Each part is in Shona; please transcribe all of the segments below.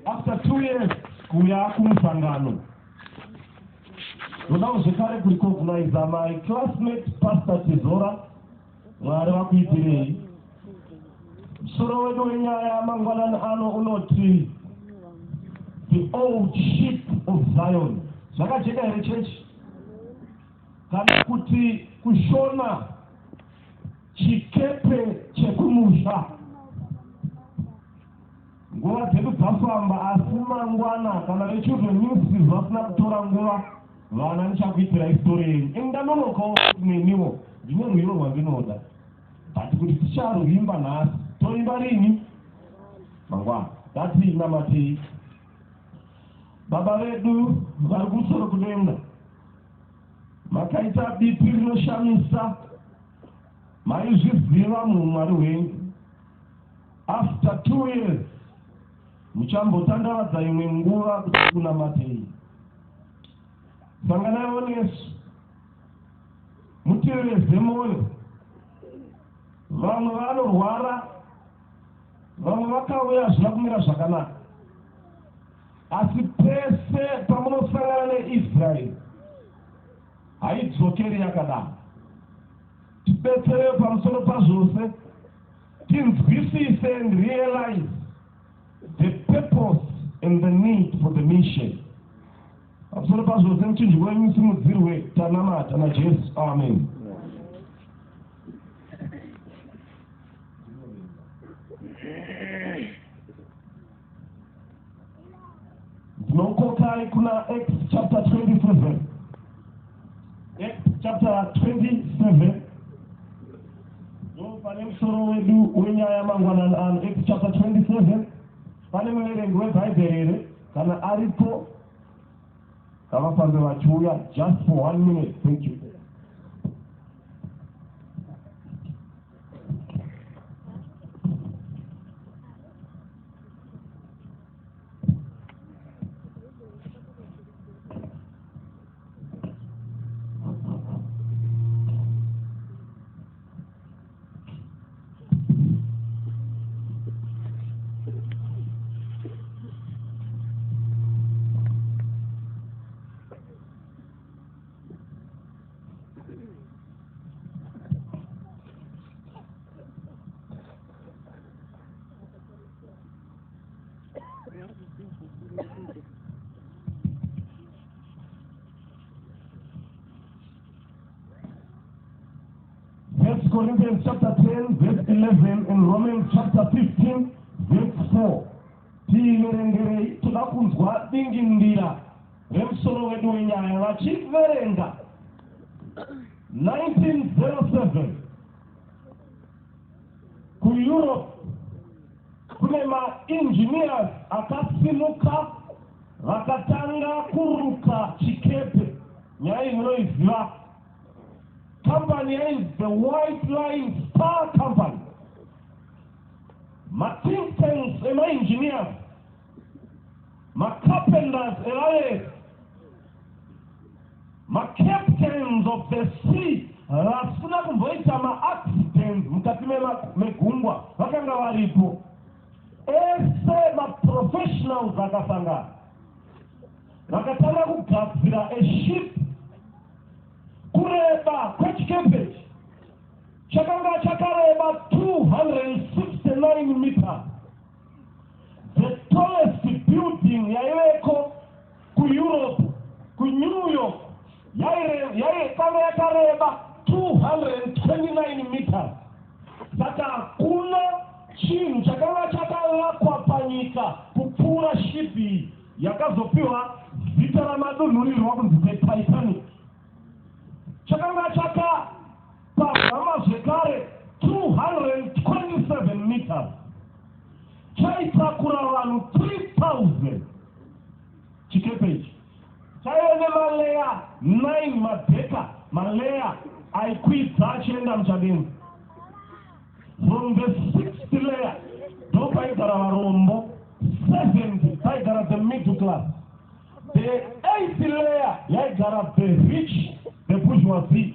after 2 years kuya kumusangano ndoda kuzvikare kurecognize my classmate Pastor Tizora mwari vakuitirei musoro wedu wenyaya mangwanani ano unoti the old sheep of Zion. Zvakajeka here church kana kuti kushona chikepe chekumusha nguva dzedu dzafamba asi mangwana kana vechildren ministries vasina kutora nguva vana ndichakuitira histori yenyu inganonokawo neniwo ndine rwiro rwandinoda but kuti ticharwimba nhasi toimba rini mangwana ngatinamatei baba vedu vari kumusoro kudenga makaita bipi rinoshamisa maizviziva muumwari hwenyu after 2 years muchambotandavadza imwe nguva kuti kunamatei sanganaiwo nesu mutireze moyo vamwe vanorwara vamwe vakauya zvina kumira zvakanaka asi pese pamunosangana neIsraeri haidzokeri yakadaro tibetserewo pamusoro pazvose tinzwisise and realize the purpose and the need for the mission pamusoro pazvose muchinjwa wenyu simudzirwe tanamata naJesu amen. Nokokai kuna Acts chapter 27. Acts chapter 27. No pane musoro wedu wenyaya mangwanani ano Acts chapter 27. Pane muverengi weBhaibheri kana aripo kavafambe vachiuya just for 1 minute. Thank you. Corinthians chapter 10 verse 11 and Romans chapter 15 verse 4. Tiiverengerei toda kunzwa dingindira remusoro wedu wenyaya vachiverenga 1907 kuEurope kune maengineers akasimuka vakatanga kuruka chikepe nyaya inoiziva. Company is the White Line Star Company. My think tanks and my engineers, my carpenters and my captains of the sea, rasina kumboita ma accidents mkatimela mekungwa wakanga walipo ese ma professionals wakasanga wakatanga kugadzira a ship kureba kwechikepe chakanga chakareba 269 meters. The tallest building yaiveko kuEurope, kuNew York, yaikanga yakareba 229 meters. Saka hakuna chinhu chakanga chakavakwa panyika kupfuura shipi yakazopiwa zita ramadonhurirwa kunzi Titanic. Chakanga chaka pahama zvekare 227 meters. Chaitakura vanhu 3000. Chikepe ichi chaive nemaleya 9 madheka maleya aikwidza achienda muchadenga. From the 6th layer ndopaigara varombo, 7th paigara the middle class, the 8th layer yaigara the rich, the bourgeoisie.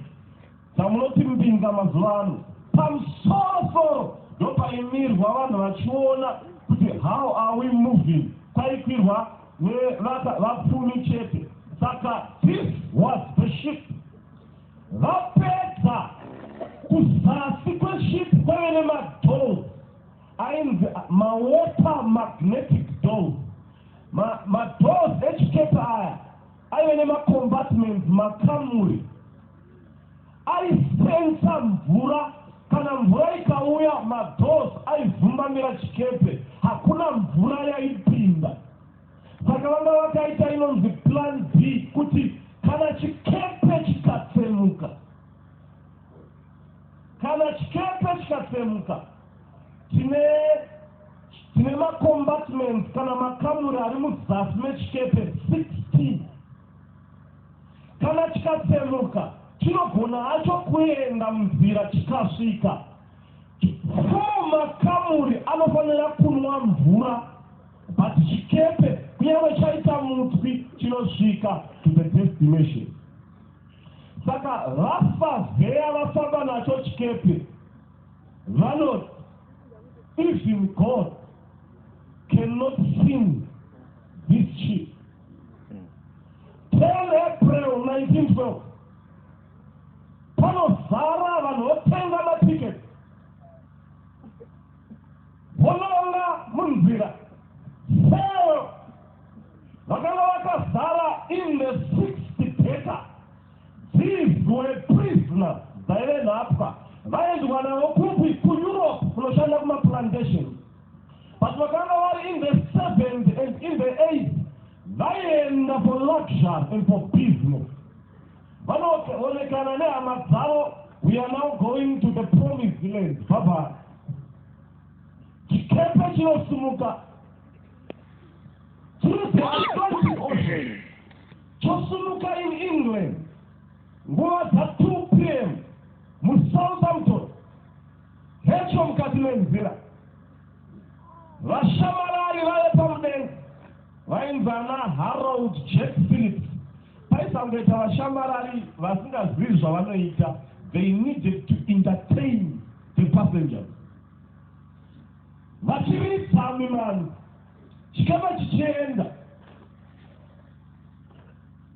Samunoti mbinza mazuva ano pamusoro-soro ndopaimirwa vanhu vachiona kuti how are we moving? Kwaikwirwa vapfumi chete. Saka this was the ship. Vapedza kuzasi kweship kwave nemadoors ainzi mawater magnetic doors. Madoors echikepe aya aive nemacompartments makamuri aisensa mvura. Kana mvura ikauya madoors aivhumbamira chikepe, hakuna mvura yaipinda. Saka vanga vakaita inonzi plan B kuti kana chikepe chikatsemuka, tine macompartments kana makamuri ari muzasi mechikepe 16. Kana chikatsemuka chinogona hacho kuenda munzira chikasvika. 4 makamuri anofanira kunwa mvura, but chikepe kunyange chaita mutwi chinosvika to the destination. Saka vafavheya vafamba nacho chikepe vanoti, even God cannot sink this ship. 10 April 1912 panozara vanhu votenga matiketi vononga munzira. So vakanga vakazara in the 6th decker. These were prisoners dzaive nhapwa vaendwa navo kupi kueurope kunoshanda kumaplantation, but vakanga vari in the 7th and in the 8th vaienda for luxury and for business. Vanoonekana nehama dzavo, we are now going to the promised land. Baba chikepe chinosumuka through the Atlantic Ocean chosumuka in England nguva dza2 p.m. muSouthampton. Hecho mukati menzira vashamarari vave pamudenga vainzana Harold Jack Phillips. Paisangoita vashamarari vasingazivi zvavanoita. They needed to entertain the passengers. Vachiritsa mimani chikepe chichienda,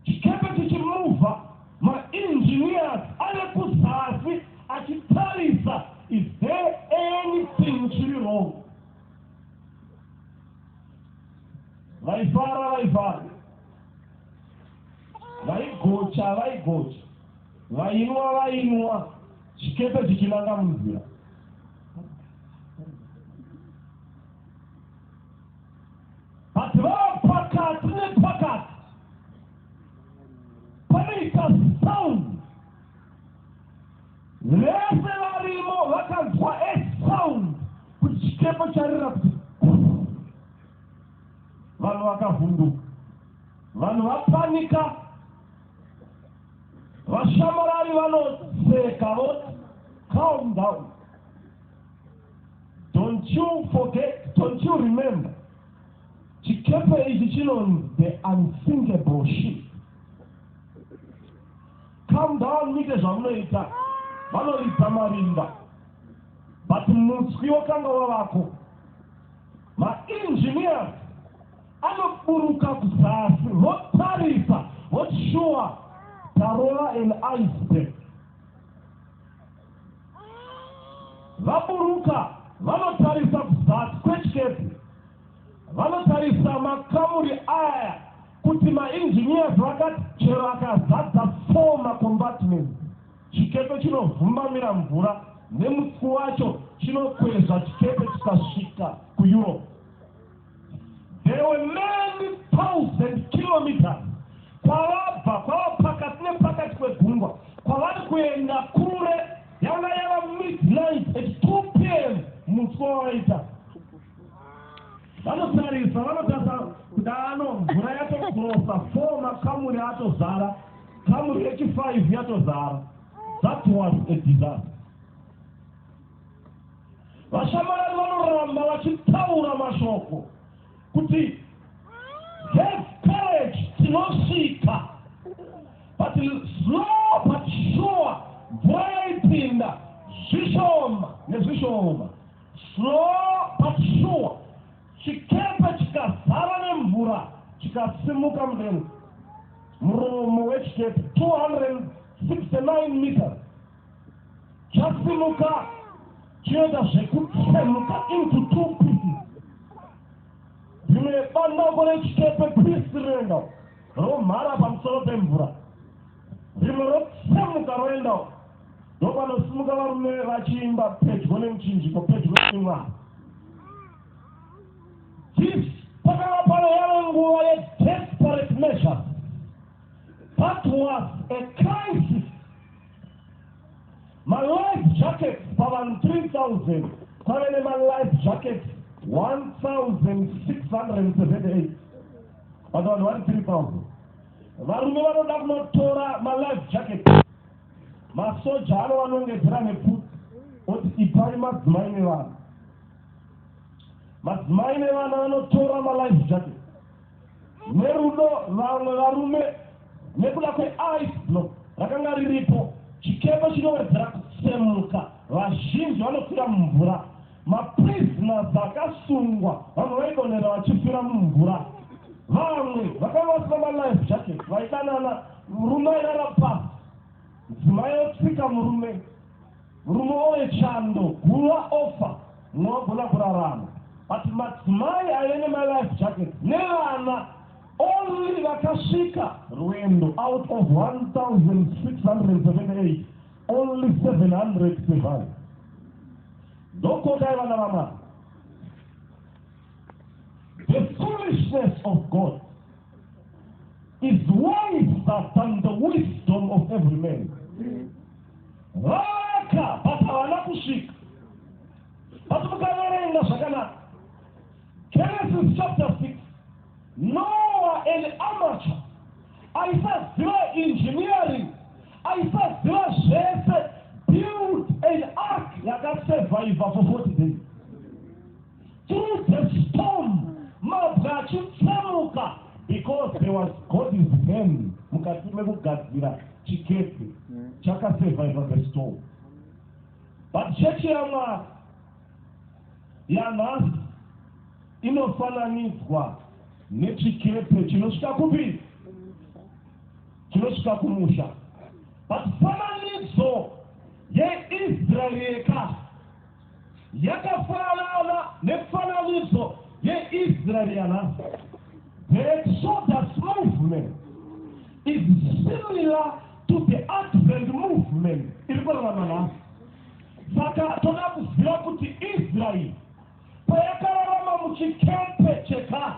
chikepe chichimuvha, ma-engineers ari kuzasi achitarisa, is there anything chiri wrong? Vaifara, vaigocha, vainwa, chikepe chichinanga munzira. But pakati nepakati panoita sound. Vese varimo vakanzwa sound kuti chikepe charira kuti vanhu vakavhunduka, vanhu vapanika. Vashamarari vanoseka voti, calm down, don't you forget, don't you remember, chikepe ichi chinonzi the unsinkable ship. Calm down, mite zvamunoita. Vanoridza marimba, but mutswi wakanga wavako. Ma-engineers anoburuka kuzasi votarisa votshuwa tarova an iceberg. Vaburuka vanotarisa kuzasi kwechikepe, vanotarisa makamuri aya kuti ma-engineers vakati chero akazadza 4 macompartments chikepe chinovhumbamira mvura nemutswi wacho chinokwezva chikepe chikasvika kueurope. There were many thousand kilometers kwava pakati nepakati kwegungwa kwavari kuenda kure. Yanga yava midnight at 2 p.m. mutswi wawaita. Vanotarisa kuti mvura yatokrosa 4 makamuri atozara, kamuri yechi5 yatozara. That was a disaster. Vashamarari vanoramba vachitaura mashoko kuti have courage, tinosvika, but slow but sure, mvura yaipinda zvishoma nezvishoma. Slow but sure, chikepe chikazara nemvura chikasimuka mudenga. Muromo wechikepe 269 meters chasimuka chinoita zvekutsemuka into 2 pieces. Rimwe bandauko rechikepe pisi rinoenda romhara pamusoro pemvura, rimwe rotsemuka roenda ndopanosimuka varume vachiimba pedyo nemuchinjiko, pedyo nemwari. Pakanga pano yave nguva ye-desperate measures. That was a crisis. My life jackets, pavanhu 3,000, kwave nema life jackets 1,678. But vanhu vari 3,000. Varume vanoda kunotora ma-life jacket. Masoja anovanongedzera nepfuti oti ipai madzimai nevana. Madzimai nevana vanotora ma-life jacket. Nerudo vamwe varume nekuda kwe-ice block rakanga riripo, chikepe chinowedzera kutsemuka, vazhinji vanofira mumvura. Maprisoners vakasungwa vamwe vaigonera vachifira mumvura. Vamwe vakanga vasina ma-life jacket vaidanana murume airara pasi, mudzimai otsika murume oye chando guva ofa, mwagona kurarama. But madzimai aive nema-life jacket nevana only vakasvika rwendo out of 1,678, only 700 survived. Ndokotai vana vamwari. The foolishness of God is wiser than the wisdom of every man. Vaka but havana kusvika. But mukaverenga zvakanaka, Genesis chapter 6, Noah an amateur aisaziva engineering, aisaziva zvese, built an ark yakasurviva for 40 days. Through the storm, mabwe achitsemuka, because there was God's hand mukati mekugadzira chikepe chakasurviva the storm. But chechi yaMwari yanhasi inofananidzwa nechikepe chinosvika kupi? Chinosvika kumusha. But fananidzo yeIsraeri yekare yakafanana nefananidzo yeIsraeri yanhasi. The Exodus movement is similar to the Advent movement iri kurarama nhasi. Saka toda kuziva kuti Israeri payakararama muchikepe chekare,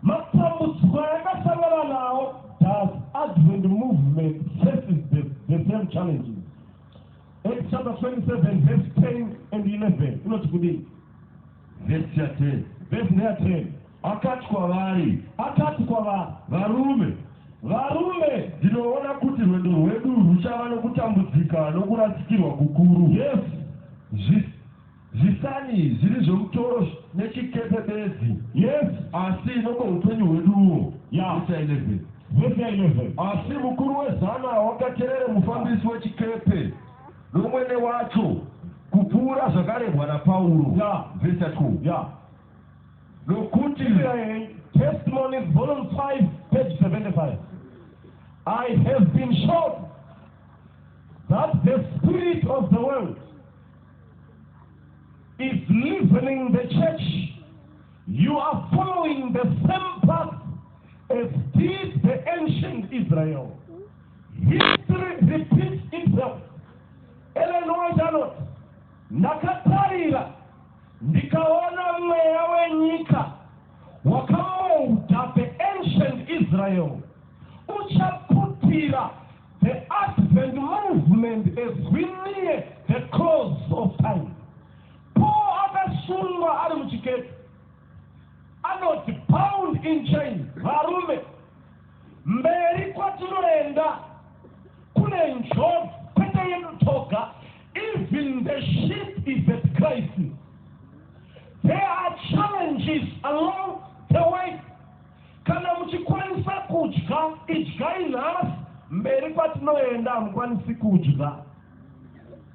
matambudziko yakasangana nawo, does Advent movement faces the same challenges. Acts chapter 27 verse 10 and 11 inoti kudii? Verse 10. Verse 10. Akati kwavari, varume, ndinoona kuti rwendo rwedu ruchava nokutambudzika nokurasikirwa kukuru. Yes. Zvisani zviri zvomutoro nechikepe bedzi. Yes. Asi nokoupenyu hweduwo. Yeah. Verse 11. Asi mukuru wezana wakaterere mufambisi wechikepe nomwene wacho kupfuura zvakarebwa naPauro. Yeah. Verse 2. Yeah. Nokuti Testimonies volume 5 page 75. I have been shown that the spirit of the world is leavening the church. You are following the same path as did the ancient Israel. History repeats itself. Eleanor Janot, ndakatarira ndikaona mweya wenyika wakamouta the ancient Israel uchaputira the Advent movement as we near the close of time. Paul akasungwa ari muchikepe, anoti bound in chains. Varume, mberi kwatinoenda kune njodzi kwete yedu toga. Even the ship is at crisis. There are challenges along the way. Kana muchikwanisa kudya, idyai nhasi, mberi kwatinoenda hamukwanisi kudya.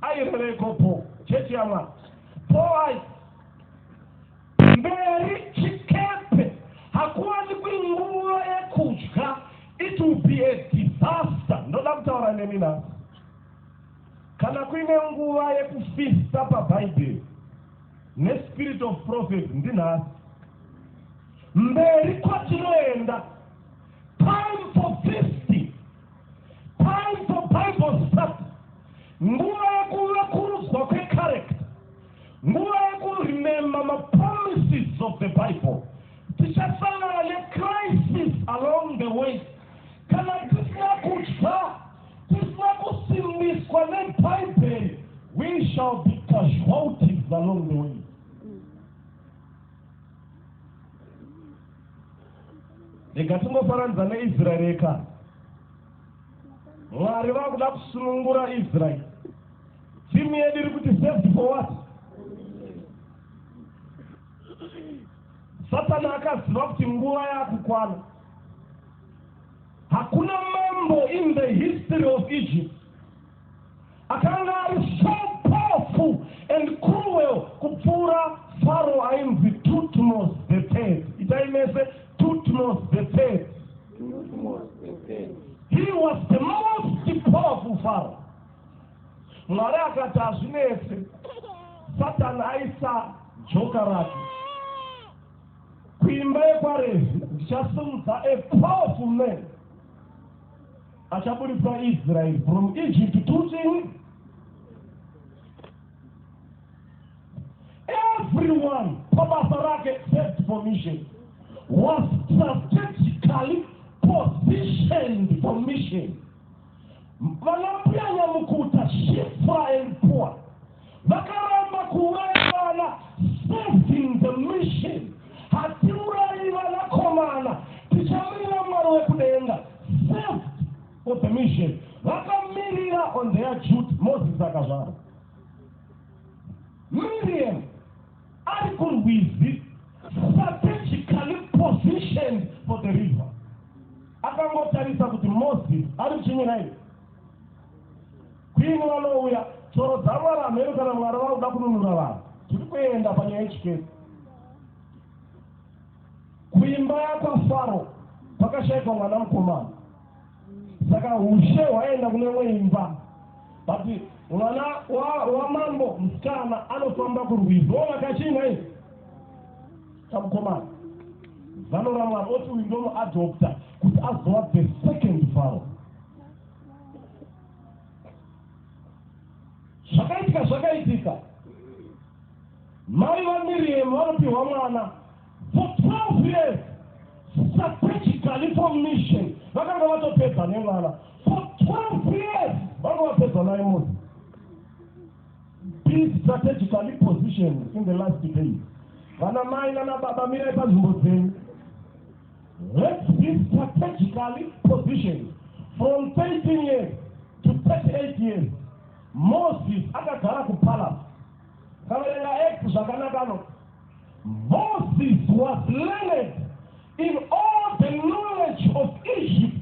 Airereko po chechi yaMwari. Paul mberi chikepe hakuwazi kuinguwa yekudya. It will be a disaster. Ndoda kutaura neni nasi. Kana kuine nguwa yekufista paBhayibheri nespirit of prophet ndinasi. Mberi kwatinoenda, time for feasting, time for Bible study, nguva yekuvakurudzwa kwecharacter, nguva yekuremember mapromises of the Bible. Tichasangana necrisis along the way. Kana tisina kudya, tisina kusimbiswa neBhayibheri, we shall be casualties along the way. Ndikatingofaranidza neIsraeri ekare. Mwari vakuda kusunungura Israeri. Timu yedu iri kuti saved for what? Satana akaziva kuti nguva yakukwana. Hakuna mambo in the history of Egypt akanga ari so powerful and cruel kupfuura Pharaoh ainzi Thutmose the third. Itaimese Thutmose the third. He was the most powerful Pharaoh. Mwari akati hazvinetse, Satana aisa joka rake kuimba yekwaRevhi, ndichasimudza a powerful man achaburitsa Israel from Egypt to everyone pabasa rake set for mission was strategically positioned for mission. Vanapuyanya mukuta Shifra and Poor vakaramba kuwevana saving the mission. Hatiurai vanakomana tichamira mwari wekudenga saved for the mission. Vakamirira on their duty. Moses akazvara. Miriam ari kurwizi strategically positioned for the river. Akangotarisa kuti Moses ari chinyirayi kuini vanouya tsoro dzamwari amhero kana mwari vakuda kununura vanhu. Tiri kuenda panyaya yechikezi. Kuimba yakwaFaro pakashayikwa mwana mukomana, saka ushe hwaenda kune imwe imba. But mwana wamambo musikana anofamba kurwizi, ona kachina izi kamukomana zano raMwari oti uyu ndomuadopta kuti azova the second Pharaoh. Zvakaitika mai vaMiriam vanopiwa mwana for 12 years strategically for mission. Vakanga vatopedza nemwana for 12 years. Vanga vapedza naye Moses. Be strategically positioned in the last days. Vana mai nana baba mirai panzvimbo dzenyu. Let's be strategically positioned. From 13 years to 38 years, Moses akagara kupalace. Kavarenga Acts zvakanaka no. Moses was learned in all the knowledge of Egypt.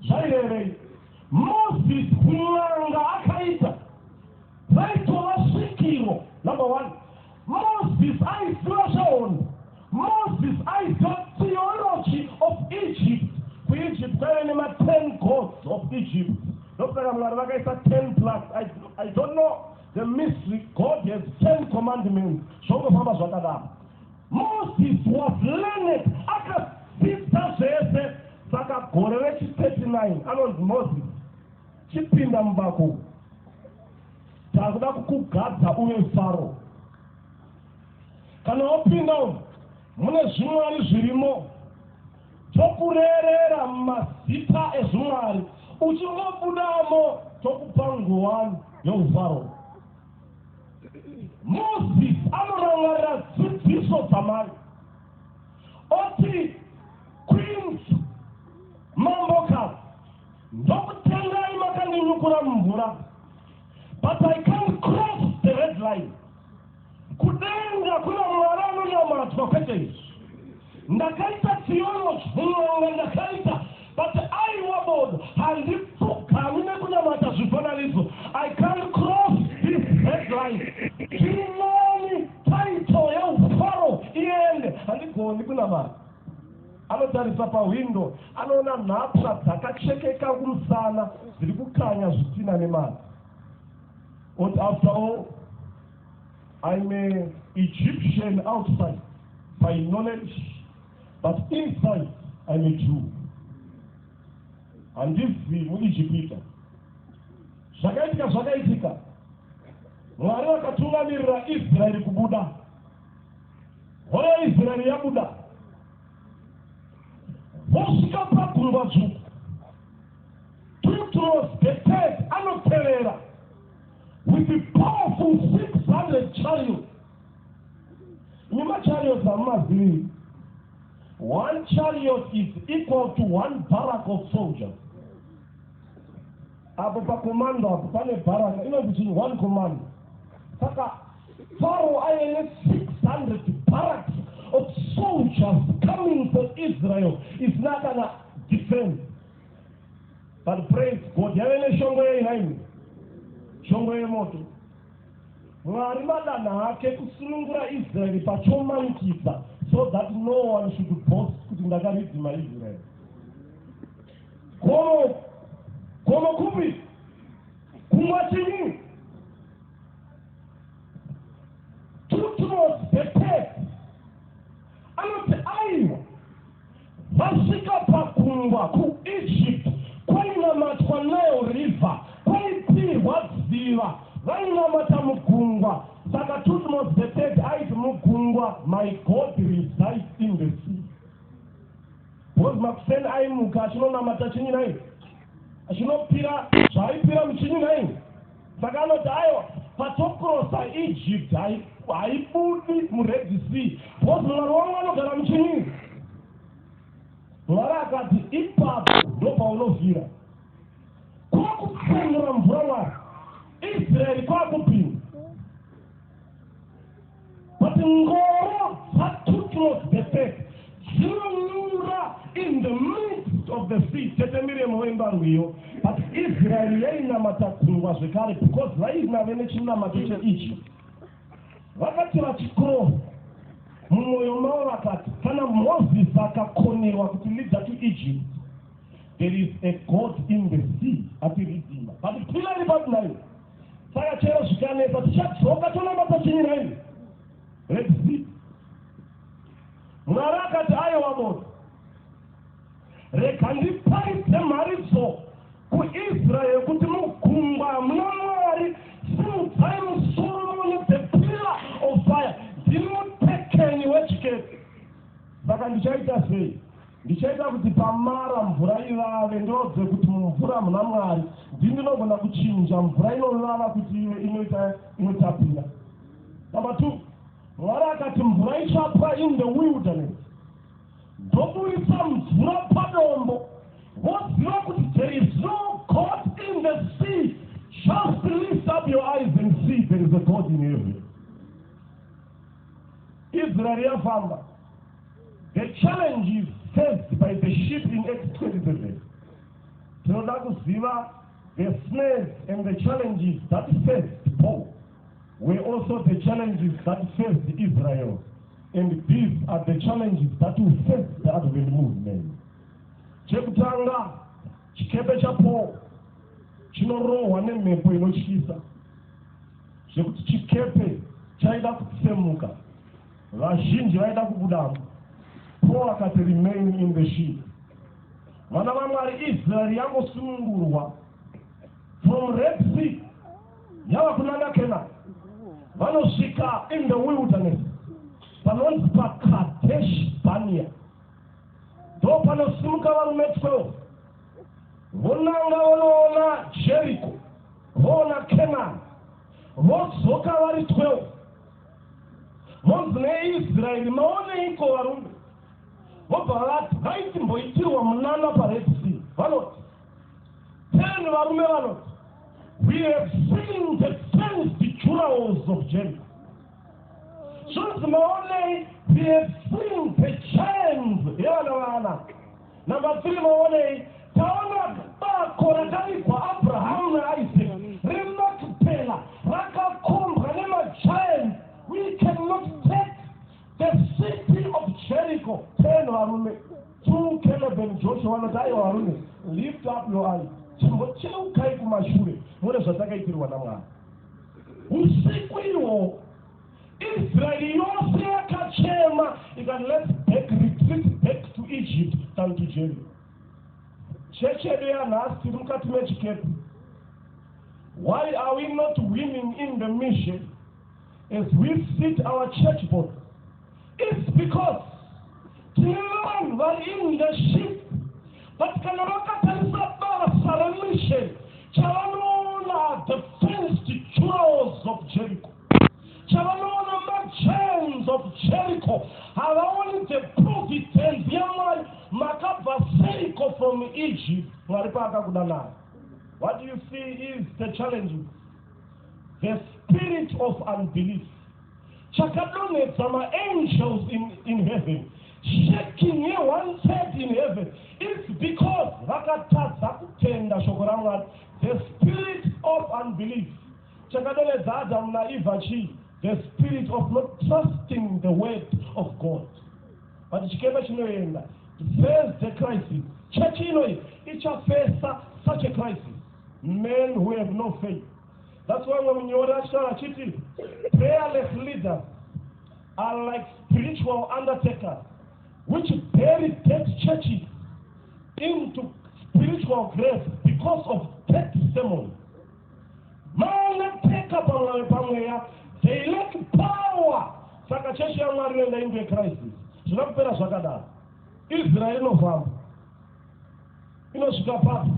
Zvairevei. Moses kun'anga akaita vaitova svikiro. Number one, Moses aiziva zvahondo. Moses aiziva theology of Egypt. KuEgypt kwaive nema10 gods of Egypt. Ndosaka Mwari vakaisa 10 plus. I don't know the mystery. God has 10 commandments. Zvongofamba zvakadaro. Moses was learned. Akadzidza zvese. Saka gore rechi39 anonzi Moses chipinda mubako. Takuda kukugadza uye Pharaoh. Kana wapinda umu mune zvimwari zvirimo. Tokurerera mazita ezvimwari. Uchingobudamo tokupa nguwani yeUpharaoh. Moses anorangarira dzidziso dzamai. Oti queens mambokazi ndokutengai makandinyukura mumvura, but I can't cross the red line. Kudenga kuna Mwari anonyamatwa kwete izvi. Ndakaita theology mun'anga ndakaita, but I wabod handipfugami nekunyamata zvifananidzo. I can't cross this red line. Tirinani title yeUpharaoh iende. haana mari. Anotarisa pawindo anoona nhapwa dzakachekeka kumusana dziri kukanya zvisina nemari. But after all, I'm an Egyptian outside by knowledge, but inside I'm a Jew. And this is muIjipita. Zvakaitika. Mwari vakatungamirira Israeri kubuda. Hoya Israeri yabuda. Vosvika pagungwa dzvuku. Tutros the third anoteerera with the powerful 600 chariots. Nyuma chariots amazivi. One chariot is equal to one barrack of soldiers. Apo pa commando apo pane barrack inonzi one commando. Saka Pharaoh ayene 600 barracks of soldiers coming for Israel is not gonna defend. But praise God, yavene shongo yeinaini, shongo yemoto. Mwari madana hake kusunungura Israeli pachomanikisa, so that no one should boast kuti ndakaridhima Israel. Komo kupi? Kumwachini? Tutros the anoti aiwa vasvika pakungwa kuEgypt kwainamatwa Nile River kwaipirwa dziva vainamata mugungwa. Saka Tutmos the third aiti mugungwa, my God resides in the sea. Because makuseni aimuka achinonamata chinyi nai achinopira zvaipira muchinyi nai. Saka anoti aiwa patokrosa Egypt haibudi muRed Sea. Because mwari wangu anogara muchinyi. Mwari akati ipapo ndopaunovhira kwakupfuura mvura Mwari Israeri kwakupinda. But ngoro dzatutmos the third dzinonyura in the midst of the sea. Tete miremo wembarwiyo. But Israeri yainamata kungwa zvekare because vainave nechinamato cheEgypt. Vakati vachikrosa mumwoyo mavo vakati kana Moses akakonerwa kuti leader to Egypt, there is a God in the sea atiridhima. But pilari patinayo saka chero zvikanesa tichadzoka tonamata chinyi naini Red Sea. Mwari akati aiwa moto, rega ndiparidze mharidzo kuIsraeri kuti mugungwa muna Mwari simudzai musoro mune the pillar of fire. Ndimupekeni wechikepe. Saka ndichaita sei? Ndichaita kuti pamara mvura ivave ndodze kuti mumvura muna Mwari ndinogona kuchinja mvura inovava kuti ive inotapira. Number 2, Mwari akati mvura ichapwa in the wilderness. Ndoburisa mvura padombo. Woziva kuti there is no God in the sea. Just lift up your eyes and see there is a God in heaven. Israel yafamba. The challenge is faced by the sheep in Acts 27. Tinoda kuziva the snares and the challenges that faced Paul were also the challenges that faced Israel. And these are the challenges that will face the Advent movement. Chekutanga, chikepe cha Paul chinorohwa nemhepo inotyisa. Zvekuti chikepe chaida kutsemuka. Vazhinji vaida kubudamo. Paul akati remain in the ship. Vana vaMwari Israel yangosunungurwa from Red Sea yava kunanga Canaan. Vanosvika in the wilderness panonzi paKadesh Barnea. Ndo panosimuka varume 12 vonanga vonoona Jericho, voona Canaan, vodzoka vari 12. Monzi neIsraeri maoneiko varume? Vobva vati vaitimboitirwa munana paRed Sea. Vanoti 10 varume vanoti, we have seen the fenced jewels of Jericho. Zvonzi maonei, we have seen the giants yevana. Number 3 maonei, taona bako rakaigwa Abraham naIsaac remakupela rakakombwa nemagiants. We cannot take the city of Jericho. 10 varume 2 Caleb and Joshua vanoti varume lift up your eyes chimbocheukai kumashure mune zvatakaitirwa naMwari. Usiku ihwo Israeli yose yakachema ikati let's retreat back to Egypt than to Jericho. Cheche yedu yanhasi tiri mukati mechikepe. Why are we not winning in the mission as we sit our church board? It's because children were in the ship, but kana vakatarisa basa remission chavanoona the fenced jaws of Jericho, chavanoona machains of Jericho, havaoni the providence yamwari makabva seiko from Egypt mwari paakakuda nayo. What do you see is the challenge? The spirit of unbelief. Chakadonedza angels in heaven, shaking one side in heaven. It's because vakatadza kutenda shoko raMwari. The spirit of unbelief. Chakadonedza Adam na Eva chi. The spirit of not trusting the word of God. But chikepe chinoenda to face the crisis. Church inoi ichafesa such a crisis. Men who have no faith. That's why when you chiti, prayerless leaders are like spiritual undertakers, which bury dead churches into spiritual graves because of dead sermons. They lack power. Saka church ya Mwari wenda into a crisis. Zvinakupera zvakadaro. Israel inofamba. Inosvika papi.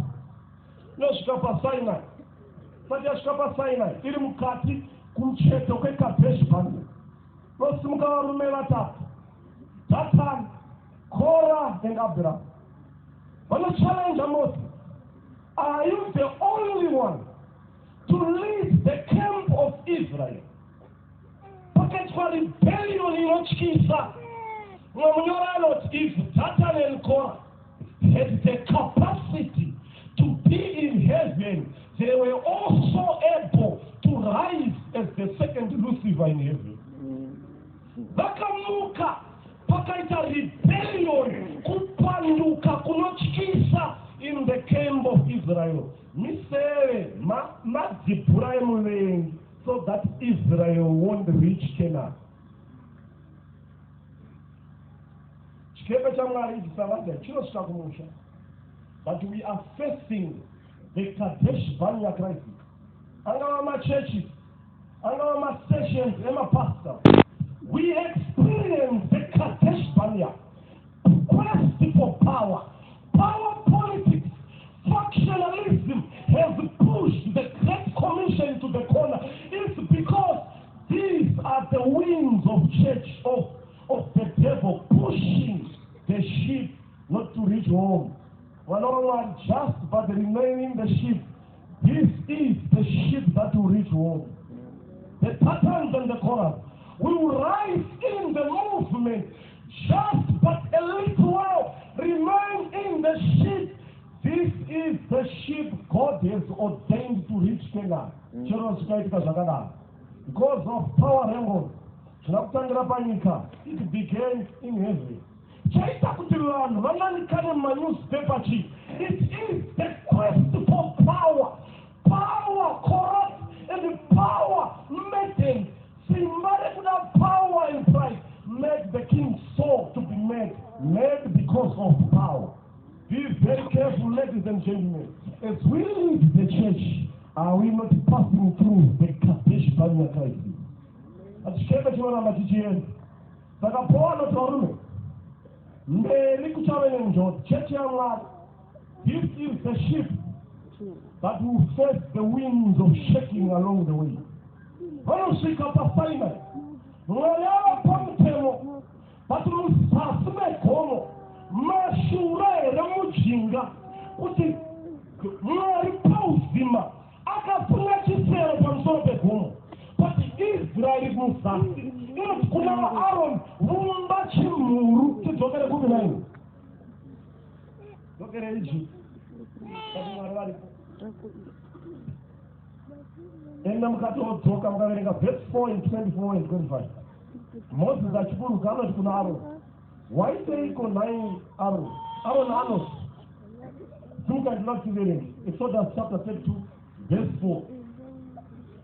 Inosvika paSinai. Sati yasvika paSinai iri mukati kumucheto kweKadeshi Barnea. Inosimuka varume vatatu, Dathan, Korah and Abiram. Vanochallenge Moses. Are you the only one to lead the camp of Israel? Pakati parebellion inotyisa. Mwamunyora anoti if Dathan and Korah had the capacity to be in heaven, they were also able to rise as the second Lucifer in heaven. Vakamuka pakaita rebellion, kupanduka kunotyisa in the camp of Israel. Misere madzibhura emuvengi so that Israel won't reach Canaan. Chikepe chaMwari ichisavanza chinosvika kumusha. But we are facing the Kadesh Barnea crisis. Angama churches, angama sessions, pastor. We experience the Kadesh Barnea quest for power. Power politics, factionalism has pushed the Great Commission to the corner. It's because these are the winds of church, of the devil pushing the sheep not to reach home. One on just but remaining the sheep. This is the sheep that will reach home. The patterns and the corners will rise in the movement just but a little while remain in the sheep. This is the sheep God has ordained to reach Canaan. Because of power angles, it began in heaven. It is the quest for power. Power corrupt and power maddened. Somebody without power and pride made the king's soul to be made because of power. Be very careful, ladies and gentlemen. As we lead the church, are we not passing through the Kadesh Barnea crisis? Achikepe chiwana chichienda. Saka Paul notarume. Mberi kuchave nenjodzi. Church yaMwari. This is the ship that will face the winds of shaking along the way. Vanosvika paSinai. Mwari ava pamutemo. But muzasi megomo. Mashure remujinga. Kuti Mwari pauzima. Akafunga chisero pamusoro pegomo. But Israel muzasi. Inoti kuna Aaron vumba chimhuru tidzokere kumi naino. Dzokere Egypt. Kati Mwari varipo. Enda mukatodzoka mukaverenga verse 4 and 24 and 25. Moses achiburuka anoti kuna Aaron, waiteiko nai Aaron Anos tungatinativereni Exodus chapter 32 verse 4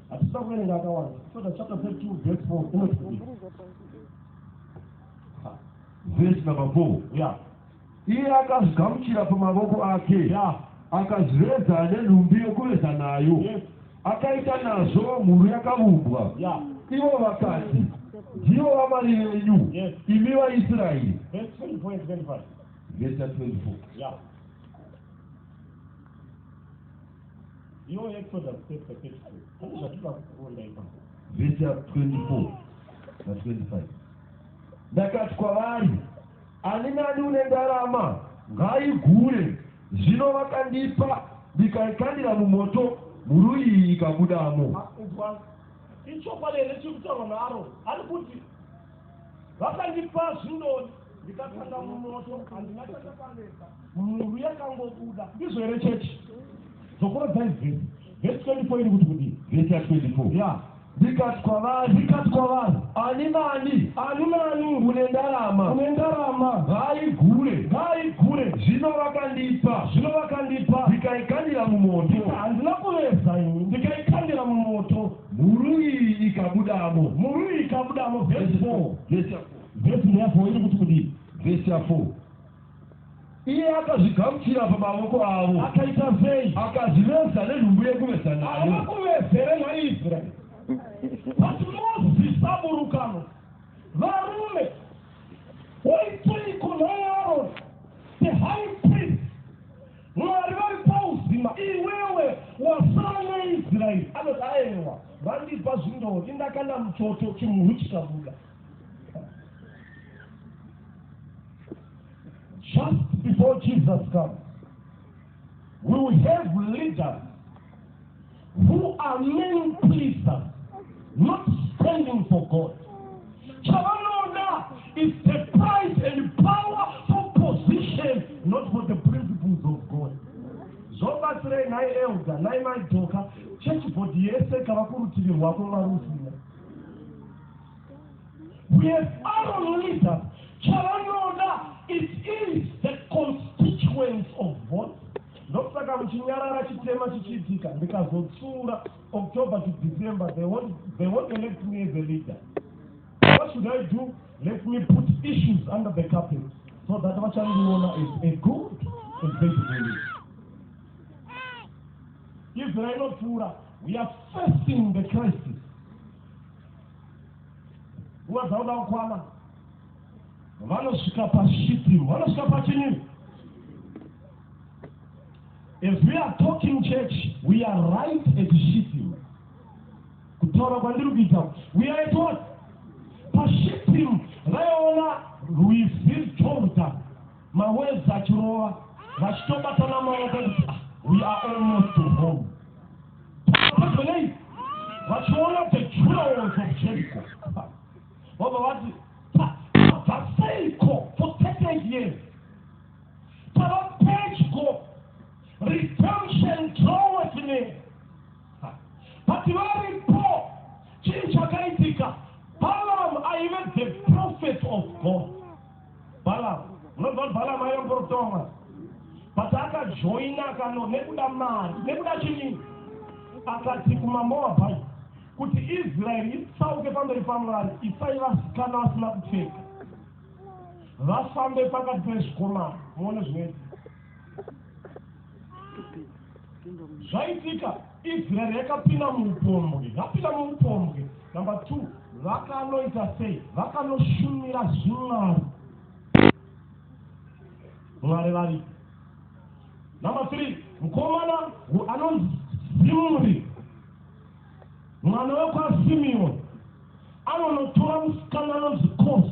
hatisa kuverenga akawanda. Exodus chapter 32 verse 4 inoti verse number 4. yeah Iye akazvigamuchira pamaboko ake yeah akazvireza nenhumbi yokuveza nayo yes akaita nazvo mhuru yakavumbwa yeah ivo vakati ndivo vamari venyu yes imi vaIsraeri. verse 24 and 25 verse 24. yeah iyo Exodus chapter 32 handizvatiba kuona ipapo verse 24 na 25. Ndakati kwavari, ani nani une ndarama ngaigure, zvino vakandipa ndikaikandira mumoto, mhuru iyi ikabudamo. ichokwadi here chirikutaurwa naAroni ari kuti vakandipa zvino ndikakanda mumoto handina chakakaneka mhuru yakangobuda ndizvo here chechi zokurodza izvesi verse 24 iri kuti kudii verse 24 yeah ndikati kwavari ani nani une ndarama ngaigure zvino vakandipa ndikaikandira mumoto handina kuveza ini ndikaikandira mumoto mhuru iyi ikabudamo. verse 4 verse 4 iri kuti kudii verse 4. Iye akazvigamuchira pamaboko avo akaita sei akazviveza nenhumbi yekuveza nayo. avakuvezere naIsraeri but Moses aburukano varume waiteiko naAroni the high priest Mwari vari pauzima iwewe wasara naIsraeri anoti aiwa vandipa zvindori ndakanda muchoto chimhuru chikabuda. Just before Jesus comes, we will have leaders who are men pleasers, not standing for God. Chavanoda is the price and power for position, not for the principles of God. Zobatsirei nai elder, nai madhoka, church body yese kavakurutirwa kuvarusina. We have Aaron leaders. Chavanoda, it is the constituents of God. Ndokusaka muchinyarara chitema chichiitika ndikazotsura October to December, they won't elect me as a leader. What should I do? Let me put issues under the carpet so that vachandiona is a good and faithful leader. Israel Pura, we are facing the crisis. Wazauda ukwana vanosvika pashitimu, vanosvika pachinyi. If we are talking church, we are right at shitting. Kutaura kwandiri kuita, we are at what? Pashitting. Vaiona Louisville Jordan, mawedzi achirova, vachitobatana maoko kuti we are almost to home. Pakonei, vachiona the jewels of Jericho. Vabva vati, vaseiko for 30 years. Tavapedyo. Redemption draweth near. But very poor. Chakaitika. Balaam, I even the prophet of God. Balaam. Not Balaam, I am Protonga. But aka joina kano nekuda man. Nekuda chini. Akati kumamoa. Kuti Israel isauke pamberi pamwari isaiva kana vasina kupfeka. Vafambe pakati pezvikoma. Muone zvinoita. Zvaitika Israel yakapinda muupombwe. Number 2, vakanoita sei? Vakanoshumira zvimwari. Mwari vari. Number 3, mukomana anonzi Zimri, mwana wekwaSimeoni, anonotora musikana anonzi Kosi.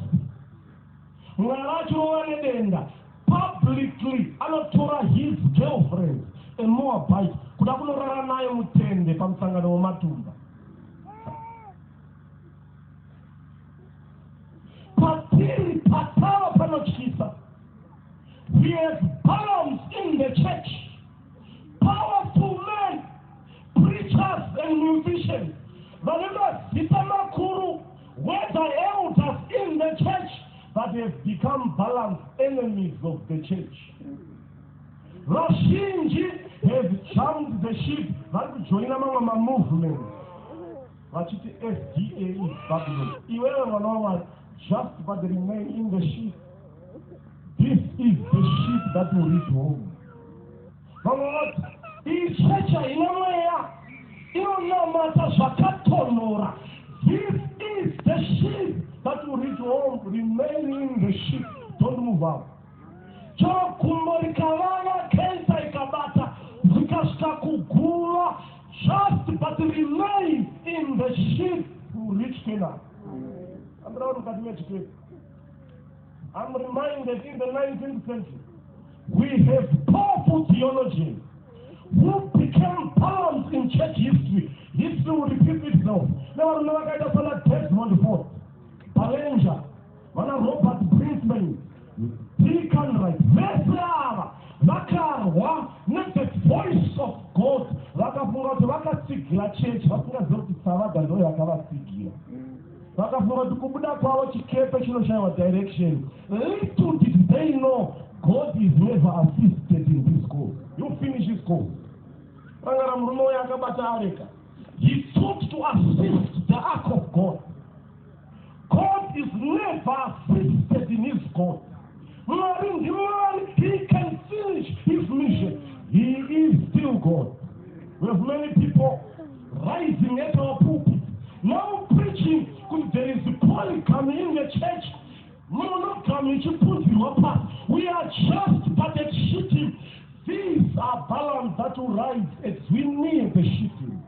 Mwari achirova nedenda. Publicly anotora his girlfriend, a Moabite, kuda kunorara naye mutende pamusangano wematumba. Patiri patava panotyisa. We have Balaams in the church, powerful men, preachers and musicians. Vanema zita makuru, whether elders in the church, that have become balanced enemies of the church. Vazhinji have jumped the ship vari kujoina mamwe mamovement vachiti SDA is Babylon. Iwewe mwana wamwari, just but remain in the ship. This is the ship that will reach home. Vamwe vati iyi chechi haina mweya, inonamata zvakatonhora. This is the ship that will reach home. Remain in the ship, don't move out. Chogumbo rikavava, kensa ikabata, zikasvika kugura, just but remain in the ship to reach Canaan. I'm reminded in the 19th century, we have powerful theologians who became balanced in church history. History will repeat itself. Now, I'm not going to say that Desmond Ford, Ballinger, Robert Brinkman, Deacon Wright, Vesara, Vakarwa, not the voice of God. Vakasigila church, Vakasigila kubuda kwavo chikepe chinoshaiwa direction. Little did they know God is never assisted in this course. You finish his course. He sought to assist the ark of God. God is never assisted in his course. He can finish his mission. He is still God. We have many people rising at our pulpit now preaching. There is polygamy in the church. Monogamy. We are just but at shitting. These are balance that will rise as we near the shitting.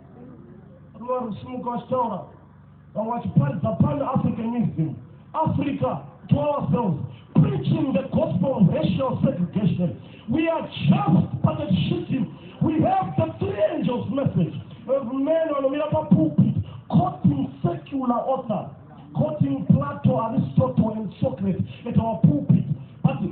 Pan-Africanism, Africa to ourselves, preaching the gospel of racial segregation. We are just but at shitting. We have the three angels' message of men on the pulpit quoting secular authors, quoting Plato, Aristotle, and Socrates at our pulpit. But the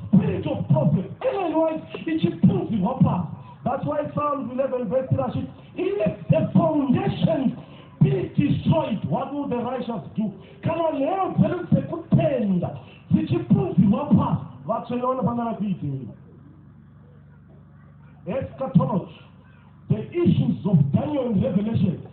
spirit of prophet, otherwise, it should prove the upper. That's why Psalms 11, verse 3, if the foundation be destroyed, what will the righteous do? Can I learn to pretend? It should prove the upper. What's going on about the eschatology, the issues of Daniel and Revelation.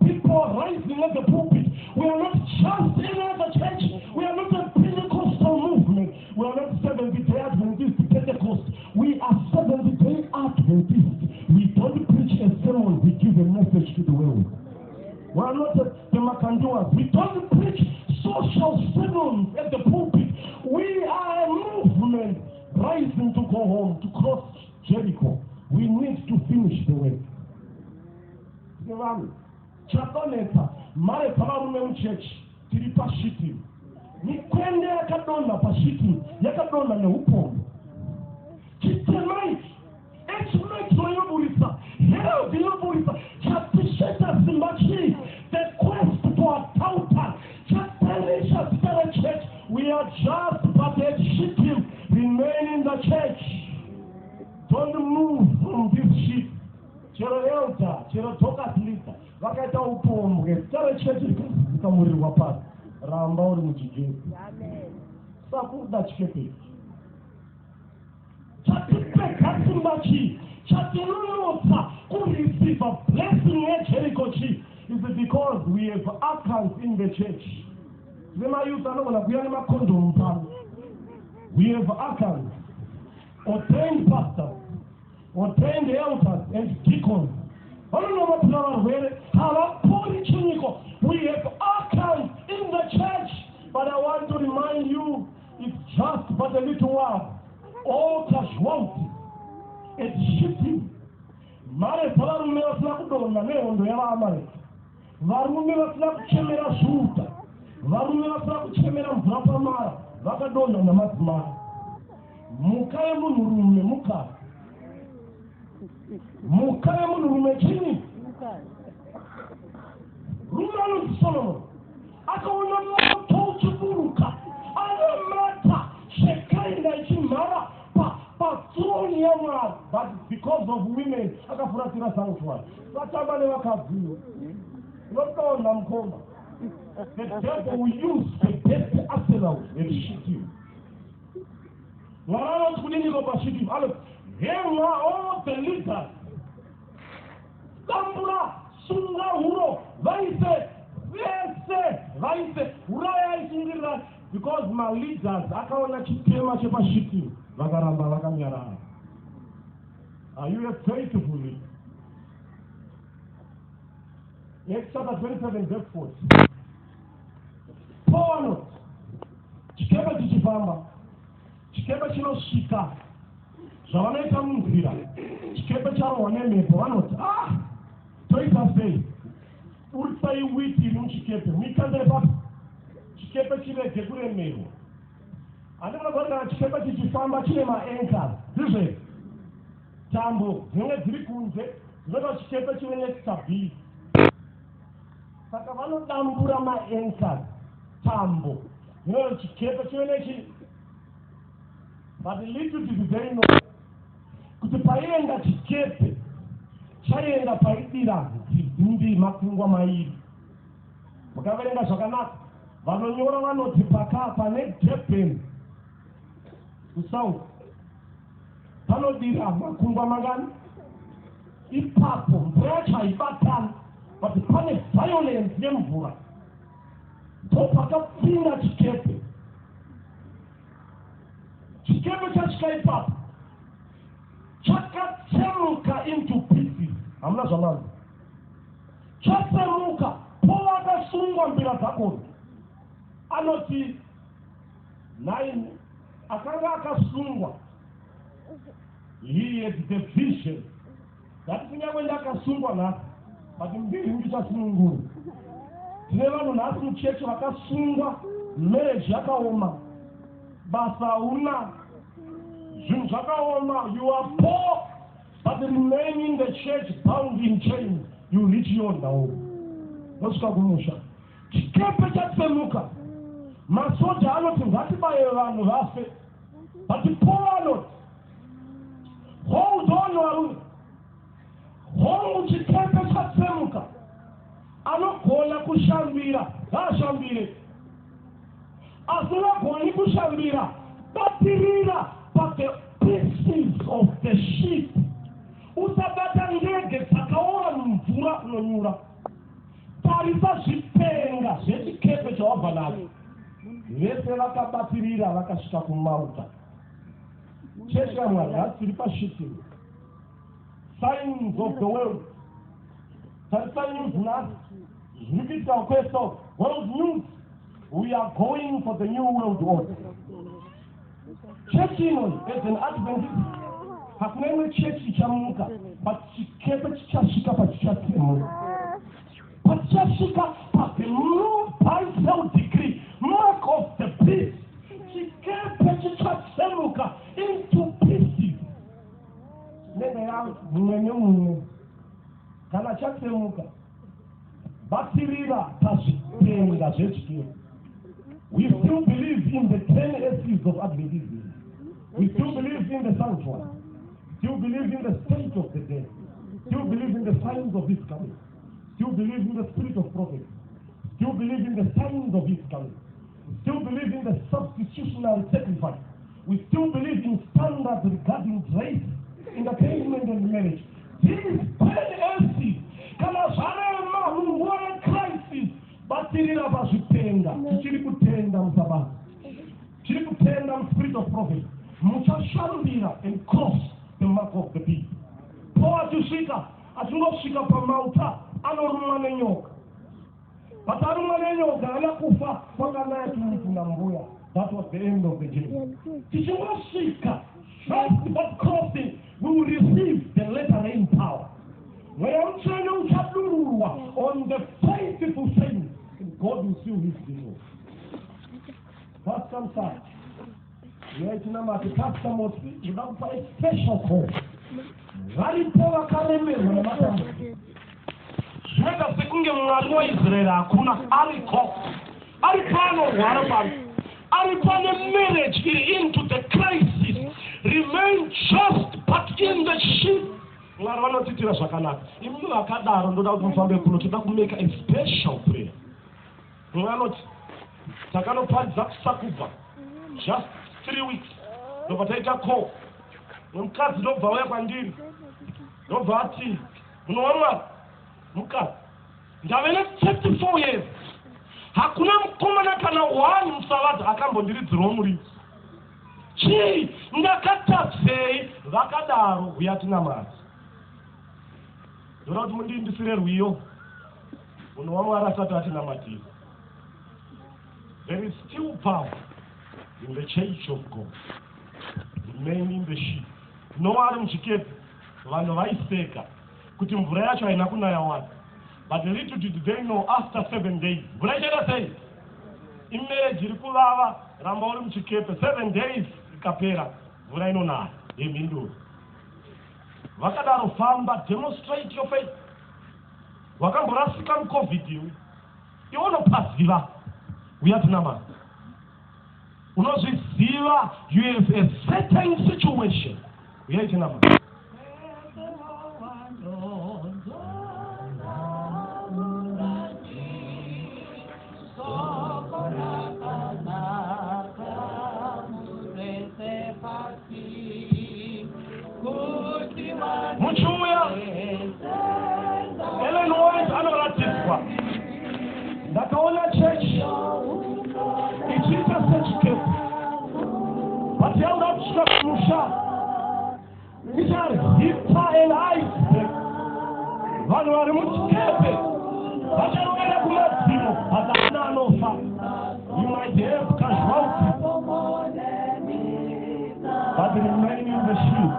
People are rising at the pulpit. We are not just in the church. We are not a Pentecostal movement. We are not Seventh-day Adventists, Pentecost. We are Seventh-day Adventists. We don't preach a sermon. We give a message to the world. We are not the Makanduas. We don't preach social sermons at the pulpit. We are a movement rising to go home, to cross Jericho. We need to finish the work. Chatoneta, mare pavarume muchechi, tiri pashiti. Nikwende yakadonda pashiti, yakadonda neupondo. Chitemai, echimekiro yoburisa, herald yoburisa, chatisheta simbachi, the quest for a tauta, chatelisha stella church. We are just but a shittim, remain in the church. Don't move from this ship. Chero elta, chero toka slita. Vakaita upombwe. Chero chechi zikamurirwa pasi. Ramba uri muchijezi. Amen. Sakuda chikepe. Chatipeka simbachi. Chatinunota. Could receive a blessing at Jericho Chi. Is it because we have accounts in the church? We have accounts. Ordained pastors, ordained elders and deacons. We have accounts in the church, but I want to remind you, it's just but a little while. All casualty, it's shifting. Mare salarume wasina kudonda neondo yala amare. Varume wasina kuchemera shuta. Varume wasina kuchemera mvura mara. Vakadonda na masimara. Mukaye munurume muka. Mukaye munurume chini. Rumalu Solomon. Akaona moto uchiburuka. Anamata. Shekaina chimara. Patroni ya mwana. But because of women, akafuratira sanctuary. Watabale wakavu. Lokaona mkoma. The devil will use the best arsenal and shoot you. All the leaders. Tambula, Sunga, Huro, Vaise, Uraya is in the because my leaders, I can't keep much of a shooting. Are you a faithful leader? Exodus 27 verse 4. Paul, chikeba chichifamba, chikeba chinoshika, zvavanoita munzira, chikeba charo nemepo vanoti toita sei uri paiwiti iri muchikepe muikandire papi chikepe chirege kuremerwa. Handina kuona kana chikepe chichifamba chine maanchors ndizvo tambo dzinenge dziri kunze dzinoita chikepe chive nestability. Saka vanodambura maanchors tambo chikepe chive nechi but little did they know kuti paienda chikepe chaienda paidira dzimbi makungwa mairi. Mukaverenga zvakanaka vanonyora vanoti pane Durban kusouth panodira makungwa mangani ipapo mvura yacho haibatani but pane violence yemvura ndopakapinda chikepe. Chikepe chasvika ipapo chakatsemuka into pieces. Hamuna zvamanzi chatsemuka. Paul akasungwa mbira dzakona anoti 9 akanga akasungwa he had the vision that kunyange ndakasungwa nhasi but mbiri ndichasunungura. Tine vanhu nhasi muchechi vakasungwa marriage yakaoma basa una zvinhu zvakaoma. You are poor but remain in the church bound in chains. You reach your down. Nosvika kumusha chikepe chatsemuka. Masoja anoti ngatibaye vanhu vafe but Paul anoti hold on varume, hongu chikepe chatsemuka. Anogona kushambira ngashambire, asingagoni kushambira batirira but the pieces of the ship. Usabata ndege dzakaora mumvura unonyura. Tarisa zvipenga zvechikepe chavabva nazvo. Vese vakabatirira vakasvika kumauta. Chechi yaMwari nhasi tiri pashipping. Signs of the world. Tarisa news nhasi zviri kuitika kweso world news. We are going for the new world order. Church as an Adventist, hakuna imwe church ichamuka, but chikepe chichasvika pachichatsemuka. Pachasvika pa the new Bible degree, mark of the beast. Chikepe chichatsemuka into pieces. Nene yangu mumwe nemumwe kana chatsemuka batirira pazvipenga zvechikepe. We still believe in the 10 S's of Adventism. We still believe in the sanctuary. Still believe in the state of the dead. Still believe in the signs of his coming. Still believe in the spirit of prophecy. Still believe in the signs of his coming. Still believe in the substitutionary sacrifice. We still believe in standards regarding grace, entertainment and marriage. These 10 S's kana zvarema muone crisis batirira pazvipenga. Tichiri kutenda musabata, tichiri kutenda muspirit of prophecy. Muchashambira and cross the mark of the beast. Paul achisvika achingosvika pamauta anorumwa nenyoka, but arumwa nenyoka haana kufa kwakanaya tumupinda mbuya. That was the end of the journey. Tichingosvika just but crossing, we will receive the latter rain power. Mweya mutsvene uchadururwa on the faithful saints, and God will seal his deal. First come first. Pastor Mosby, you don't buy a special call. Varipo vakaremerwa nematambudziko. Zvinoita sekunge Mwari waIsraeri hakuna ariko. Aripo anorwara pano. Aripo ane marriage into the crisis. Remain just but in the ship. Mwari vanotitira zvakanaka. Imi vakadaro ndoda kuti mufambe kuno toda kumeka a special prayer. mumwe anoti takanopadza kusakubva just 3 weeks ndobva taita call nemukadzi ndobva auya kwandiri ndobva ati munowa Mwari mukadzi ndave ne 34 years hakuna mukomana kana 1 musavadza akambondiridzirawo muriwo chii ndakatadzei vakadaro uyatina Mwari ndoda kuti mundiindisire rwiyo munowa Mwari asati atinamatira. There is still power in the church of God. Remain in the sheep. No ari muchikepe vanhu vaiseka kuti mvura yacho haina kunaya wani. But little did they know after 7 days. Mvura ichaita sei? Imeji iri kuvava ramba uri muchikepe 7 days ikapera mvura inonaya yemhinduro. Vakadaro famba, demonstrate your faith. Wakamborasika muCovid iwe. Iwe unopaziva uyatina Mwari. Unozviziva you have a certain situation uyatina Mwari. Muchuya Ellen White anoratidza ndakaona church ichiita sechikepe but yauda kusvika kumusha ichari hipa and iceberg vanhu vari muchikepe vacharoenda kumadzimo hakuna anofa. You might have casualties but remain in the sheep.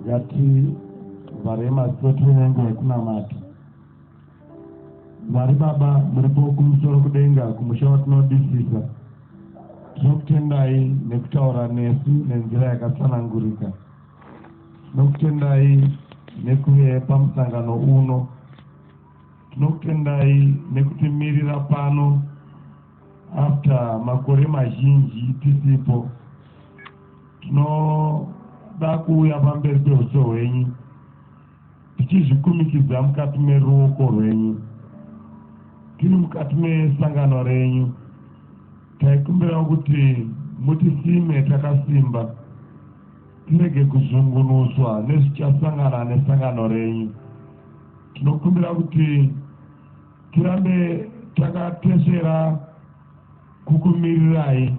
Yati varema sotu yengo kunamata. Vari baba muripo kumusoro kudenga kumushawa tinodisisa. Tinokutendai nekutaura nesu nenzira yakatsanangurika. Tinokutendai nekuve pamusangano uno. Tinokutendai nekutimirira pano after makore mazhinji tisipo. Tinoda kuuya pamberi peuso hwenyu tichizvikumikidza mukati meruoko rwenyu. Tiri mukati mesangano renyu. Taikumbira kuti mutisime takasimba. Tirege kuzungunuswa nezvichasangana nesangano renyu. Tinokumbira kuti tirambe takatesera kukumirirai.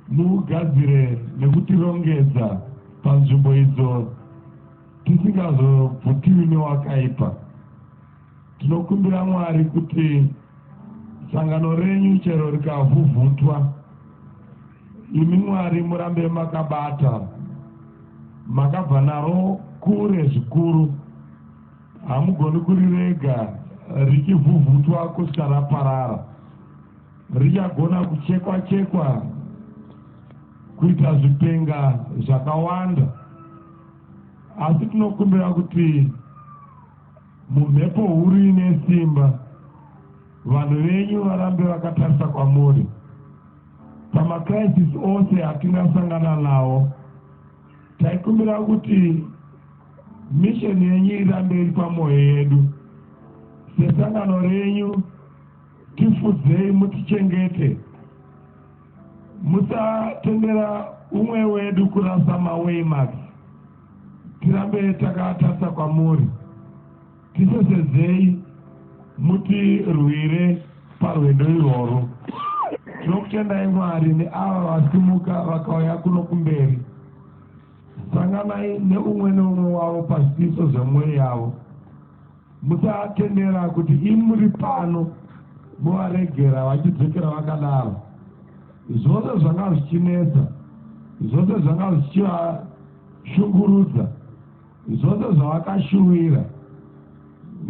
Mugadzire nekutirongedza panzvimbo idzo tisingazobvutiwi newakaipa. Tinokumbira Mwari kuti sangano renyu chero rikavhuvhutwa, imi Mwari murambe makabata, makabva naro kure zvikuru. Hamugoni kurirega richivhuvhutwa kusvika raparara. Richagona kuchekwa kuita zvipenga zvakawanda. Asi tinokumbira kuti mumhepo huru ine simba vanhu venyu varambe vakatarisa kwamuri. Pamacrisis ose atingasangana nawo taikumbira kuti misheni yenyu irambe iri pamwoyo yedu. Sesangano renyu tifudzei mutichengete, musatendera umwe wedu kurasa mawaymarks. Tirambe takatarisa kwamuri, tisesedzei mutirwire parwendo irworwo. Tinokutendai Mwari neava vasimuka vakauya kuno kumberi. Sanganai neumwe neumwe wavo pazviso zvemwoyo yavo. Musatendera kuti imuri pano muvaregera vachidzokera vakadaro. Zvose zvanga zvichinetsa, zvose zvanga zvichivashungurudza, zvose zvavakashuwira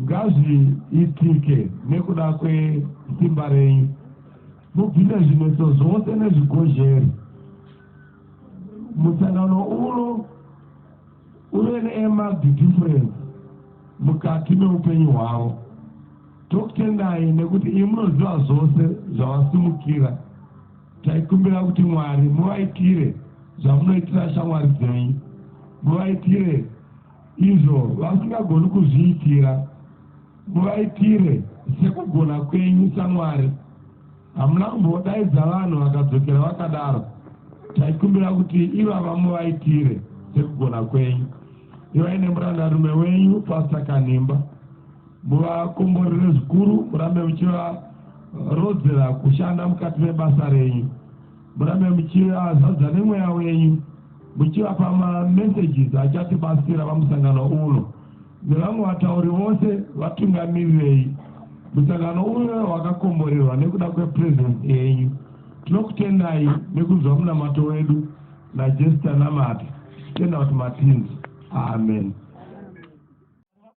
ngazviitike nekuda kwesimba renyu. Mubvise zvinetso zvose nezvigozheri. Musangano uno uve ne-marked difference mukati meupenyu hwavo. Tokutendai nekuti imi munoziva zvose zvavasimukira. Taikumbira kuti Mwari muvaitire zvamunoitira shamwari dzenyu, muvaitire izvo vasingagoni kuzviitira, muvaitire sekugona kwenyu saMwari. Hamuna kumbodaidza vanhu vakadzokera vakadaro. Taikumbira kuti ivava muvaitire sekugona kwenyu. Ivai nemurandarume wenyu Pastor Kanhimba, muvakomborere zvikuru, murambe muchivarodzera kushanda mukati mebasa renyu. Murambe muchivazadza nemweya wenyu, muchivapa mamessages achatibatsira pamusangano uno. Nevamwe vatauri vose vatungamirirei musangano uno wakakomborerwa nekuda kwepresence yenyu. Tinokutendai nekunzwa munamato wedu naJesu Namati. Tenda kuti matinzi. Amen.